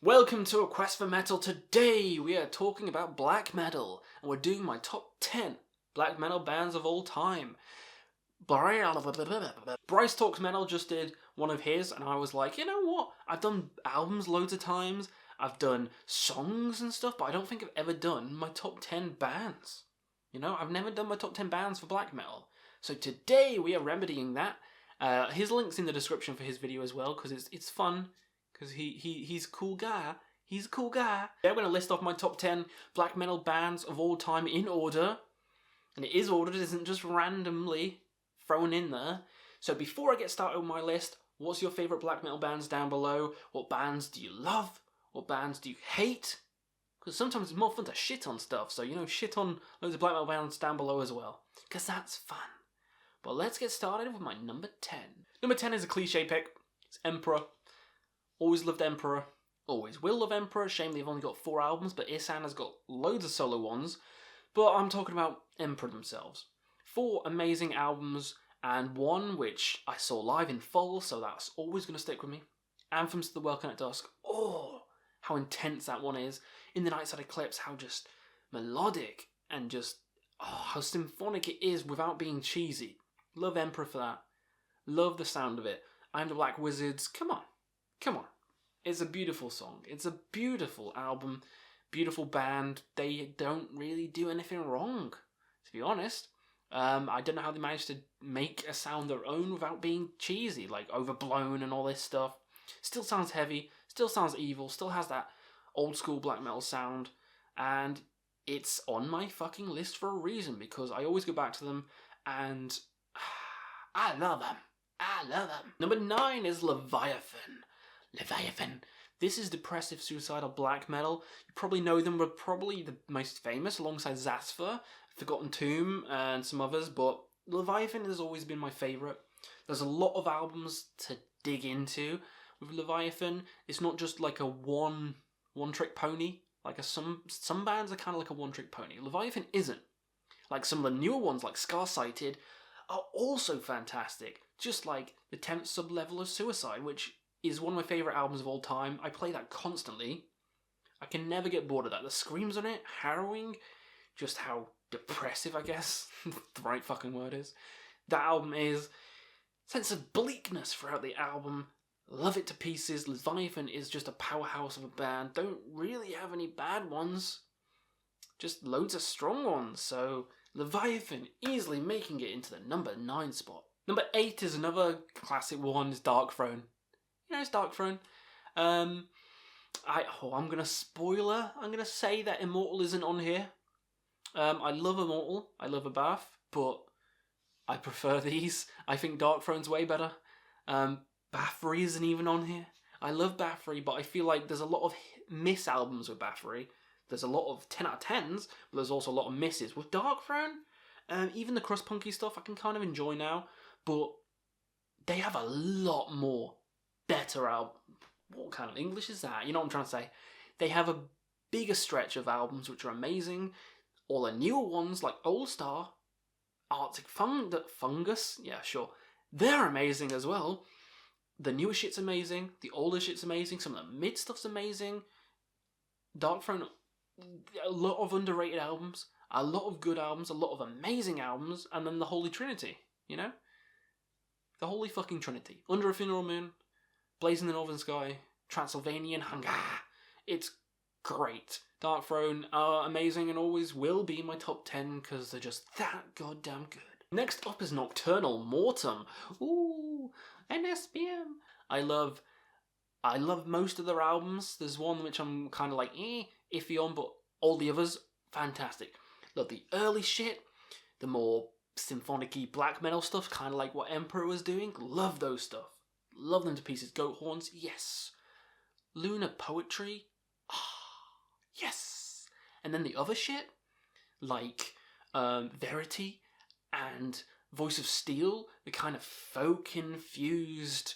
Welcome to A Quest for Metal. Today we are talking about black metal, and we're doing my top 10 black metal bands of all time. Bryce Talks Metal just did one of his, and I was like, you know what? I've done albums loads of times, I've done songs and stuff, but I don't think I've ever done my top 10 bands. You know, I've never done my top 10 bands for black metal. So today we are remedying that. His link's in the description for his video as well, because it's fun. Because he's a cool guy. He's a cool guy. I'm going to list off my top 10 black metal bands of all time in order. And it is ordered, it isn't just randomly thrown in there. So before I get started with my list, what's your favourite black metal bands down below? What bands do you love? What bands do you hate? Because sometimes it's more fun to shit on stuff. So, you know, shit on loads of black metal bands down below as well. Because that's fun. But let's get started with my number 10. Number 10 is a cliche pick. It's Emperor. Always loved Emperor. Always will love Emperor. Shame they've only got 4 albums, but Isan has got loads of solo ones. But I'm talking about Emperor themselves. 4 amazing albums, and one which I saw live in full, so that's always going to stick with me. Anthems to the Welcome at Dusk. Oh, how intense that one is. In the Nightside Eclipse, how just melodic and just, how symphonic it is without being cheesy. Love Emperor for that. Love the sound of it. I'm the Black Wizards. Come on. Come on. It's a beautiful song. It's a beautiful album. Beautiful band. They don't really do anything wrong, to be honest. I don't know how they managed to make a sound their own without being cheesy, like overblown and all this stuff. Still sounds heavy, still sounds evil, still has that old school black metal sound, and it's on my fucking list for a reason, because I always go back to them, and I love them. I love them. Number 9 is Leviathan. Leviathan. This is depressive, suicidal black metal. You probably know them, but probably the most famous alongside Zasfa, Forgotten Tomb, and some others, but Leviathan has always been my favourite. There's a lot of albums to dig into with Leviathan. It's not just like a one-trick pony. Like some bands are kind of like a one-trick pony. Leviathan isn't. Like some of the newer ones, like Scar-Sighted, are also fantastic. Just like the 10th sub-level of Suicide, which is one of my favourite albums of all time. I play that constantly. I can never get bored of that. The screams on it, harrowing, just how depressive, I guess, the right fucking word is. That album is. Sense of bleakness throughout the album. Love it to pieces. Leviathan is just a powerhouse of a band. Don't really have any bad ones. Just loads of strong ones. So Leviathan easily making it into the number 9 spot. Number 8 is another classic one, is Darkthrone. You know, it's Darkthrone. I'm going to spoiler. I'm going to say that Immortal isn't on here. I love Immortal. I love Abath, but I prefer these. I think Darkthrone's way better. Bathory isn't even on here. I love Bathory, but I feel like there's a lot of miss albums with Bathory. There's a lot of 10 out of 10s, but there's also a lot of misses. With Darkthrone, even the crust-punky stuff I can kind of enjoy now, but they have a lot more better album. What kind of English is that? You know what I'm trying to say? They have a bigger stretch of albums which are amazing. All the newer ones like Old Star, Arctic Fungus, yeah, sure. They're amazing as well. The newer shit's amazing. The older shit's amazing. Some of the mid stuff's amazing. Darkthrone, a lot of underrated albums. A lot of good albums. A lot of amazing albums. And then the Holy Trinity, you know? The Holy fucking Trinity. Under a Funeral Moon, Blazing the Northern Sky, Transylvanian Hunger. It's great. Darkthrone are amazing and always will be in my top 10 because they're just that goddamn good. Next up is Nocturnal Mortum. Ooh, NSBM. I love most of their albums. There's one which I'm kind of like iffy on, but all the others, fantastic. Love the early shit, the more symphonic-y black metal stuff, kind of like what Emperor was doing. Love those stuff. Love them to pieces. Goat Horns, yes. Lunar Poetry, yes. And then the other shit, like Verity and Voice of Steel, the kind of folk-infused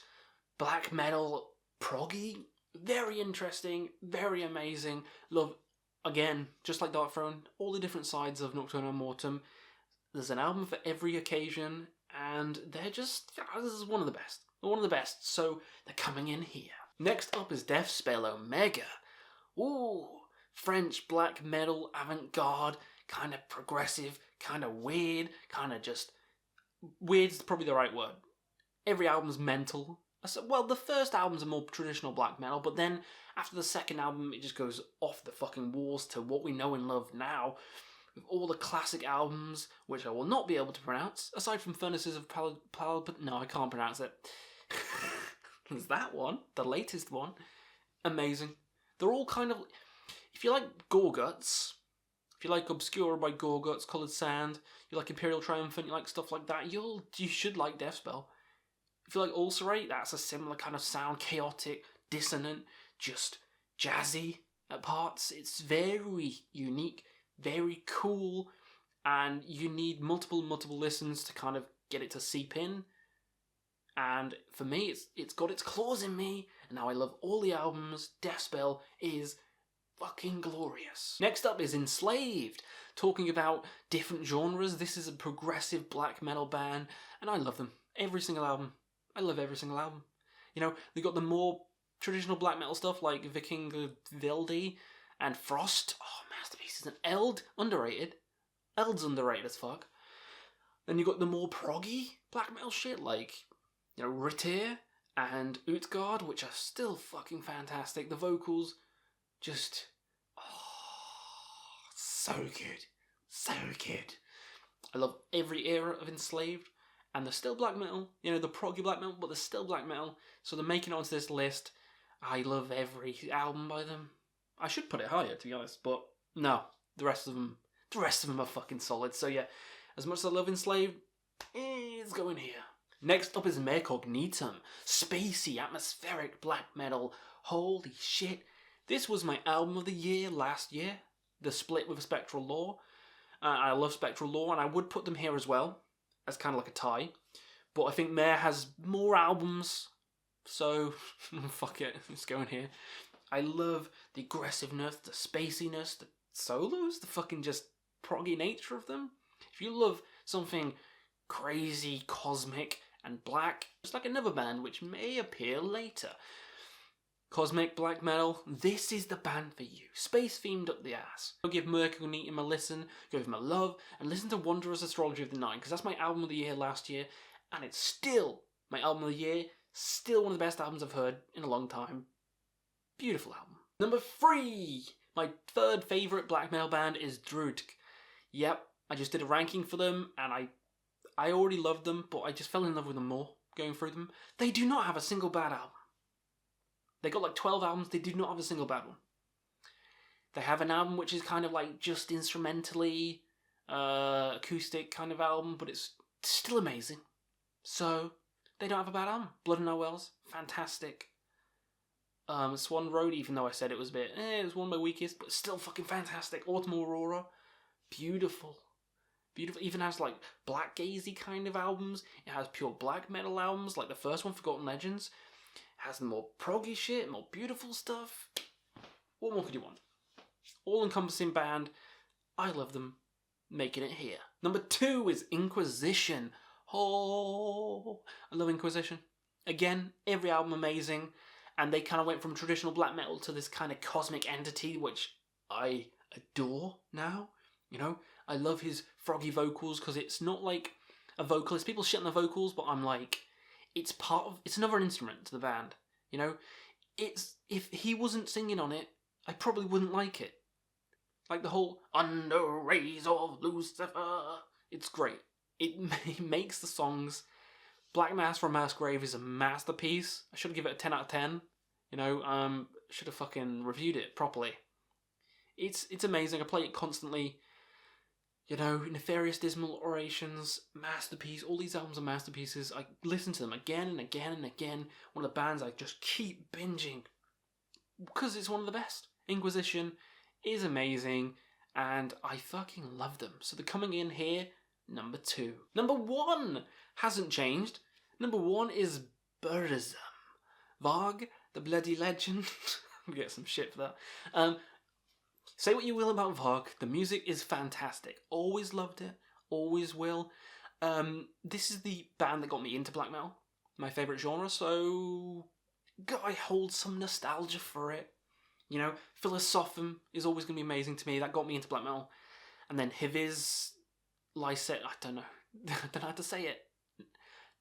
black metal proggy. Very interesting, very amazing. Love, again, just like Darkthrone, all the different sides of Nocturnal Mortum. There's an album for every occasion, and they're just, this is one of the best. One of the best, so they're coming in here. Next up is Deathspell Omega. ooh, French black metal, avant-garde, kind of progressive, kind of weird, kind of just... Weird's probably the right word. Every album's mental. Well, the first album's a more traditional black metal, but then after the second album, it just goes off the fucking walls to what we know and love now. With all the classic albums, which I will not be able to pronounce, aside from Furnaces of no, I can't pronounce it. There's that one, the latest one. Amazing. They're all kind of... If you like Gorguts, if you like Obscura by Gorguts, Coloured Sand, you like Imperial Triumphant, you like stuff like that, you should like Deathspell. If you like Ulcerate, that's a similar kind of sound, chaotic, dissonant, just jazzy at parts. It's very unique, very cool, and you need multiple listens to kind of get it to seep in. And for me, it's got its claws in me, and now I love all the albums. Deathspell is fucking glorious. Next up is Enslaved, talking about different genres. This is a progressive black metal band, and I love them. Every single album. I love every single album. You know, they got the more traditional black metal stuff like Viking Vildi and Frost. Oh, masterpieces. And Eld, underrated. Eld's underrated as fuck. Then you got the more proggy black metal shit like, you know, Ritir and Utgard, which are still fucking fantastic. The vocals, just, oh, so good. So good. I love every era of Enslaved. And they're still black metal, you know, the proggy black metal, but they're still black metal. So they're making it onto this list. I love every album by them. I should put it higher, to be honest, but no, the rest of them are fucking solid. So yeah, as much as I love Enslaved, it's going here. Next up is Makok Neetum, spacey, atmospheric black metal. Holy shit. This was my album of the year last year, the split with Spectral Law. I love Spectral Law, and I would put them here as well, as kind of like a tie. But I think Mare has more albums, so fuck it, it's going here. I love the aggressiveness, the spaciness, the solos, the fucking just proggy nature of them. If you love something crazy, cosmic, and black, it's like another band which may appear later. Cosmic black metal, this is the band for you. Space themed up the ass. I'll give Makok Neetum a listen, give him a love, and listen to Wanderer's Astrology of the Nine, because that's my album of the year last year, and it's still my album of the year, still one of the best albums I've heard in a long time. Beautiful album. Number 3, my third favourite black metal band is Drudkh. Yep, I just did a ranking for them, and I already loved them, but I just fell in love with them more going through them. They do not have a single bad album. They got like 12 albums, they do not have a single bad one. They have an album which is kind of like just instrumentally, acoustic kind of album, but it's still amazing. So, they don't have a bad album. Blood and No Wells, fantastic. Swan Road, even though I said it was a bit, it was one of my weakest, but still fucking fantastic. Autumn Aurora, beautiful. Beautiful. Even has like black gazy kind of albums. It has pure black metal albums, like the first one, Forgotten Legends. Has more proggy shit, more beautiful stuff. What more could you want? All-encompassing band. I love them. Making it here. Number 2 is Inquisition. Oh, I love Inquisition. Again, every album amazing. And they kind of went from traditional black metal to this kind of cosmic entity, which I adore now. You know, I love his froggy vocals because it's not like a vocalist. People shit on the vocals, but I'm like... It's another instrument to the band, you know? If he wasn't singing on it, I probably wouldn't like it. Like the whole, under rays of Lucifer, it's great. It makes the songs. Black Mass from Mass Grave is a masterpiece. I should give it a 10 out of 10, you know? Should have fucking reviewed it properly. It's amazing, I play it constantly. You know, Nefarious Dismal Orations, masterpiece. All these albums are masterpieces. I listen to them again and again and again. One of the bands I just keep binging. Because it's one of the best. Inquisition is amazing. And I fucking love them. So they're coming in here, number 2. Number 1 hasn't changed. Number 1 is Birdism. Varg, the bloody legend. I'll get some shit for that. Say what you will about Varg, the music is fantastic. Always loved it, always will. This is the band that got me into black metal, my favourite genre, so I hold some nostalgia for it. You know, Philosophem is always going to be amazing to me. That got me into black metal. And then Hiviz, Lyset, I don't know. I don't know how to say it.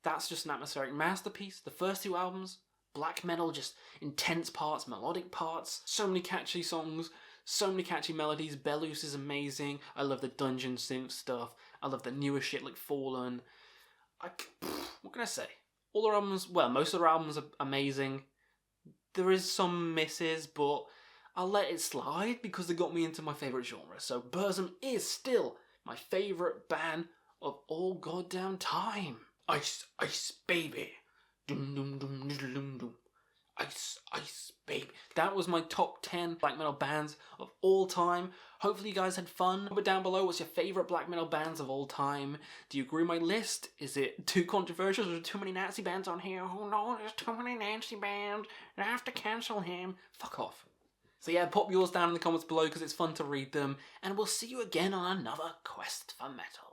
That's just an atmospheric masterpiece. The first 2 albums, black metal, just intense parts, melodic parts, so many catchy songs, so many catchy melodies. Belus is amazing. I love the dungeon synth stuff. I love the newer shit like Fallen. What can I say? All their albums, well, most of their albums are amazing. There is some misses, but I'll let it slide because they got me into my favourite genre. So Burzum is still my favourite band of all goddamn time. Ice, ice, baby. Dum, dum, dum, dum, dum, dum. Ice, ice, baby. That was my top 10 black metal bands of all time. Hopefully you guys had fun. But down below, what's your favourite black metal bands of all time? Do you agree with my list? Is it too controversial? Is there too many Nazi bands on here? Oh no, there's too many Nazi bands. I have to cancel him. Fuck off. So yeah, pop yours down in the comments below because it's fun to read them. And we'll see you again on another quest for metal.